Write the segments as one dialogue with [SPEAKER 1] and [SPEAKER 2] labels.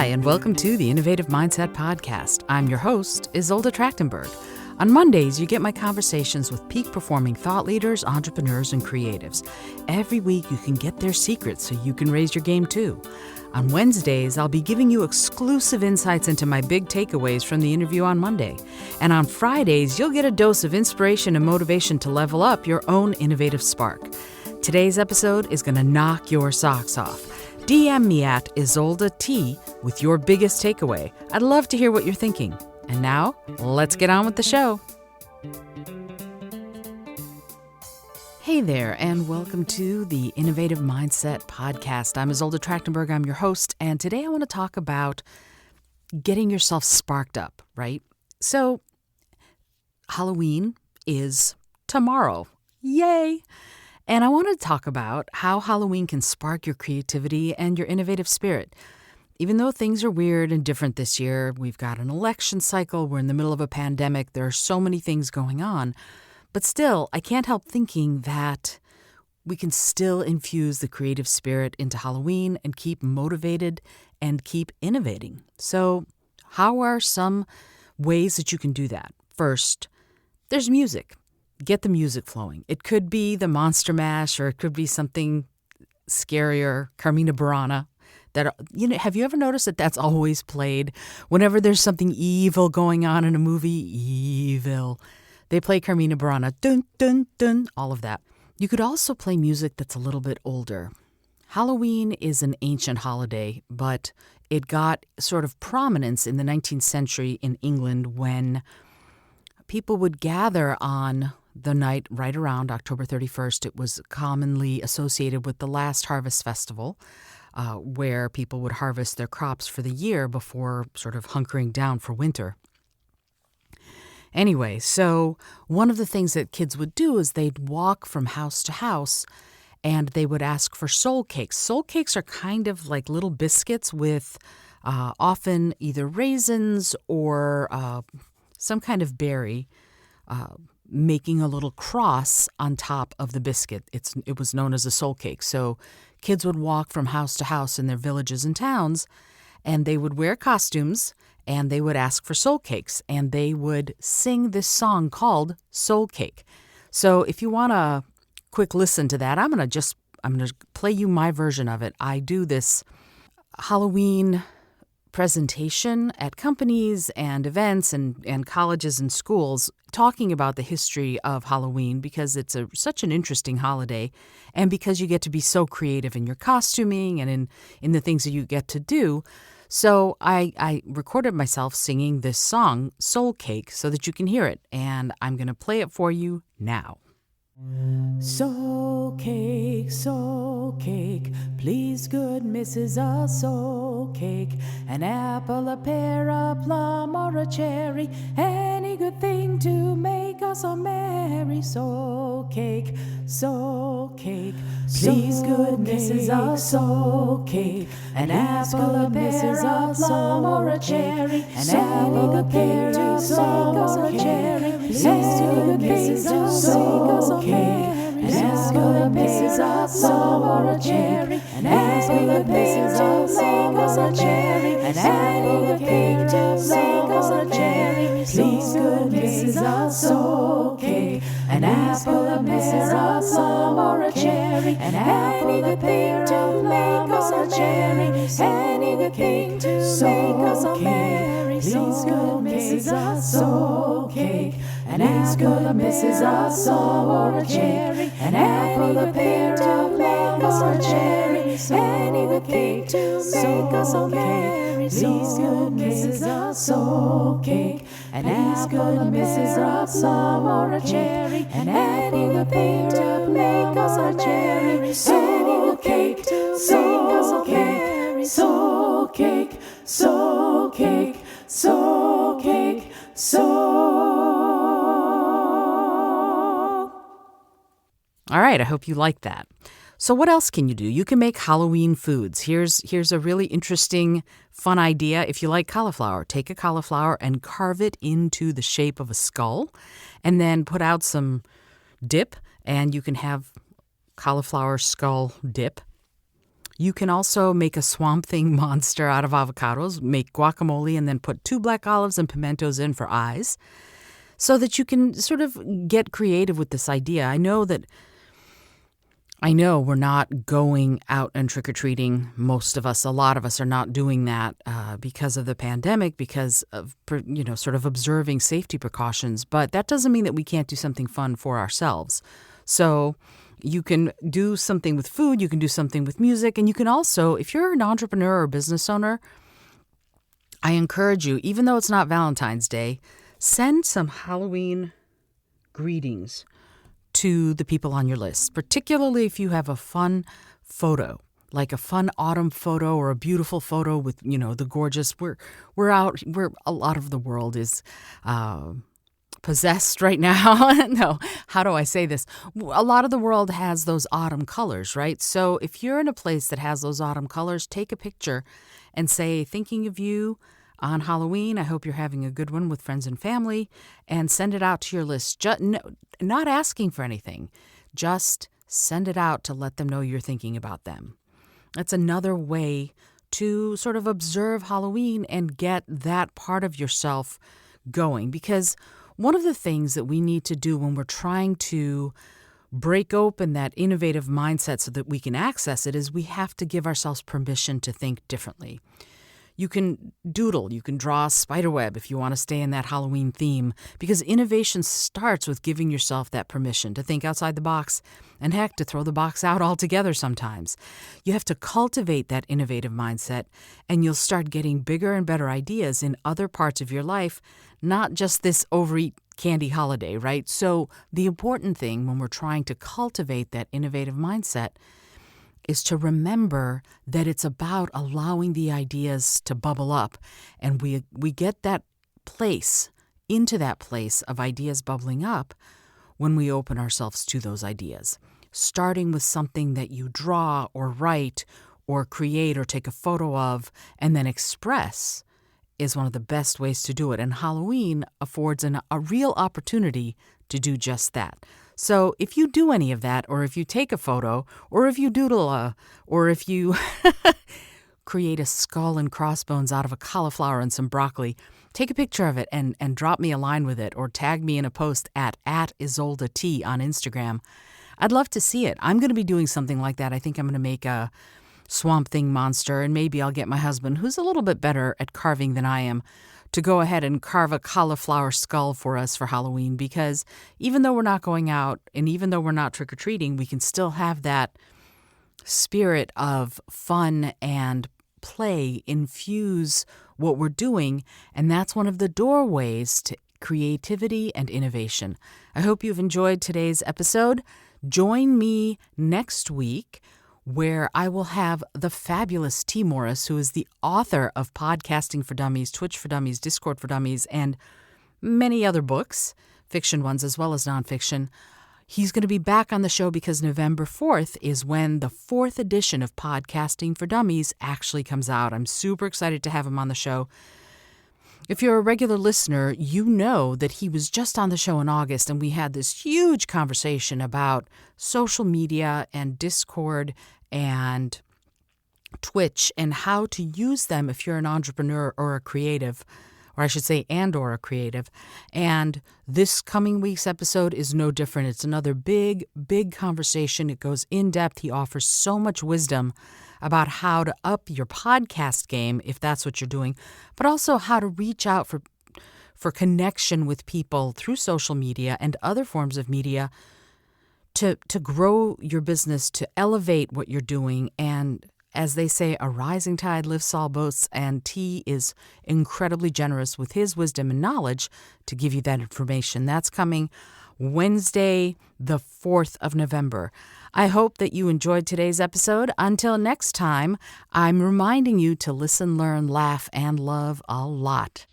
[SPEAKER 1] and welcome to the Innovative Mindset Podcast. I'm your host, Isolde Trachtenberg. On Mondays, you get my conversations with peak performing thought leaders, entrepreneurs, and creatives. Every week, you can get their secrets so you can raise your game too. On Wednesdays, I'll be giving you exclusive insights into my big takeaways from the interview on Monday. And on Fridays, you'll get a dose of inspiration and motivation to level up your own innovative spark. Today's episode is going to knock your socks off. DM me at Isolde T with your biggest takeaway. I'd love to hear what you're thinking. And now, let's get on with the show. Hey there, and welcome to the Innovative Mindset Podcast. I'm Isolde Trachtenberg. I'm your host, and today I want to talk about getting yourself sparked up, right? So, Halloween is tomorrow. Yay! And I want to talk about how Halloween can spark your creativity and your innovative spirit. Even though things are weird and different this year, we've got an election cycle, we're in the middle of a pandemic, there are so many things going on. But still, I can't help thinking that we can still infuse the creative spirit into Halloween and keep motivated and keep innovating. So how are some ways that you can do that? First, there's music. Get the music flowing. It could be the Monster Mash, or it could be something scarier, Carmina Burana. Have you ever noticed that that's always played whenever there's something evil going on in a movie? Evil. They play Carmina Burana, dun, dun, dun, all of that. You could also play music that's a little bit older. Halloween is an ancient holiday, but it got sort of prominence in the 19th century in England when people would gather on the night right around October 31st. It was commonly associated with the last harvest festival, where people would harvest their crops for the year before sort of hunkering down for winter. Anyway, so one of the things that kids would do is they'd walk from house to house and they would ask for soul cakes. Soul cakes are kind of like little biscuits with often either raisins or some kind of berry, making a little cross on top of the biscuit. It was known as a soul cake. So kids would walk from house to house in their villages and towns, and they would wear costumes, and they would ask for soul cakes, and they would sing this song called Soul Cake. So if you want a quick listen to that, I'm going to play you my version of it. I do this Halloween presentation at companies and events and colleges and schools talking about the history of Halloween because it's such an interesting holiday and because you get to be so creative in your costuming and in the things that you get to do. So I recorded myself singing this song, Soul Cake, so that you can hear it, and I'm going to play it for you now. Soul cake, please good Mrs. A soul cake, an apple, a pear, a plum, or a cherry, any good thing to make us all merry. Soul cake, please good Mrs. A soul cake, an apple, a pear, a plum, or a cherry, an apple, a pear, a plum, or a cherry, please good Mrs. A soul cake. An apple, a pear, a plum, or a cherry, an apple, a pear, a plum, or a cherry, an apple, a pear, a plum, or a cherry, please good Mrs. A soul cake. An apple, a pear, a plum, or a cherry, an apple, a pear, a plum, or a cherry, any good cake to make us all merry. Please good Mrs. A soul cake. An apple, a Mrs. A plum, or a cherry, an apple, a pear, a plum, or a cherry, any good cake to make us all merry. Please good Mrs. A soul cake. An apple, a Mrs. A plum, or a cherry, an apple, a pear, to make us all cherry, any good cake to make us all merry. Soul cake, soul cake, soul cake, soul. All right, I hope you like that. So what else can you do? You can make Halloween foods. Here's a really interesting, fun idea. If you like cauliflower, take a cauliflower and carve it into the shape of a skull and then put out some dip, and you can have cauliflower skull dip. You can also make a Swamp Thing monster out of avocados, make guacamole, and then put 2 black olives and pimentos in for eyes so that you can sort of get creative with this idea. I know we're not going out and trick-or-treating. Most of us, a lot of us are not doing that because of the pandemic, because of, sort of observing safety precautions. But that doesn't mean that we can't do something fun for ourselves. So you can do something with food, you can do something with music, and you can also, if you're an entrepreneur or business owner, I encourage you, even though it's not Valentine's Day, send some Halloween greetings to the people on your list, particularly if you have a fun photo, like a fun autumn photo or a beautiful photo with, the gorgeous, we're out, a lot of the world is possessed right now. No, how do I say this? A lot of the world has those autumn colors, right? So if you're in a place that has those autumn colors, take a picture and say, thinking of you on Halloween. I hope you're having a good one with friends and family, and send it out to your list. Not asking for anything, just send it out to let them know you're thinking about them. That's another way to sort of observe Halloween and get that part of yourself going, because one of the things that we need to do when we're trying to break open that innovative mindset so that we can access it is we have to give ourselves permission to think differently. You can doodle, you can draw a spider web if you want to stay in that Halloween theme, because innovation starts with giving yourself that permission to think outside the box and, heck, to throw the box out altogether sometimes. You have to cultivate that innovative mindset, and you'll start getting bigger and better ideas in other parts of your life, not just this overeat candy holiday, right? So the important thing when we're trying to cultivate that innovative mindset is to remember that it's about allowing the ideas to bubble up. And we get that place, into that place of ideas bubbling up when we open ourselves to those ideas. Starting with something that you draw or write or create or take a photo of and then express is one of the best ways to do it. And Halloween affords a real opportunity to do just that. So if you do any of that, or if you take a photo, or if you doodle, or if you create a skull and crossbones out of a cauliflower and some broccoli, take a picture of it and drop me a line with it, or tag me in a post at @IsoldaT on Instagram. I'd love to see it. I'm going to be doing something like that. I think I'm going to make a Swamp Thing monster, and maybe I'll get my husband, who's a little bit better at carving than I am, to go ahead and carve a cauliflower skull for us for Halloween, because even though we're not going out and even though we're not trick-or-treating, we can still have that spirit of fun and play infuse what we're doing, and that's one of the doorways to creativity and innovation. I hope you've enjoyed today's episode. Join me next week, where I will have the fabulous T. Morris, who is the author of Podcasting for Dummies, Twitch for Dummies, Discord for Dummies, and many other books, fiction ones as well as nonfiction. He's going to be back on the show because November 4th is when the 4th edition of Podcasting for Dummies actually comes out. I'm super excited to have him on the show. If you're a regular listener, you know that he was just on the show in August, and we had this huge conversation about social media and Discord and Twitch and how to use them if you're an entrepreneur or a creative, or I should say, or a creative. And this coming week's episode is no different. It's another big, big conversation. It goes in depth. He offers so much wisdom about how to up your podcast game, if that's what you're doing, but also how to reach out for connection with people through social media and other forms of media to grow your business, to elevate what you're doing. And as they say, a rising tide lifts all boats, and T is incredibly generous with his wisdom and knowledge to give you that information. That's coming Wednesday, the 4th of November. I hope that you enjoyed today's episode. Until next time, I'm reminding you to listen, learn, laugh, and love a lot.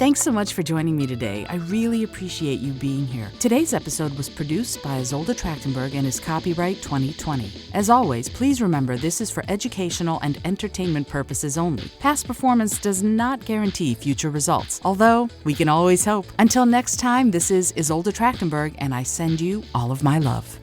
[SPEAKER 1] Thanks so much for joining me today. I really appreciate you being here. Today's episode was produced by Isolde Trachtenberg and is copyright 2020. As always, please remember this is for educational and entertainment purposes only. Past performance does not guarantee future results, although we can always hope. Until next time, this is Isolde Trachtenberg, and I send you all of my love.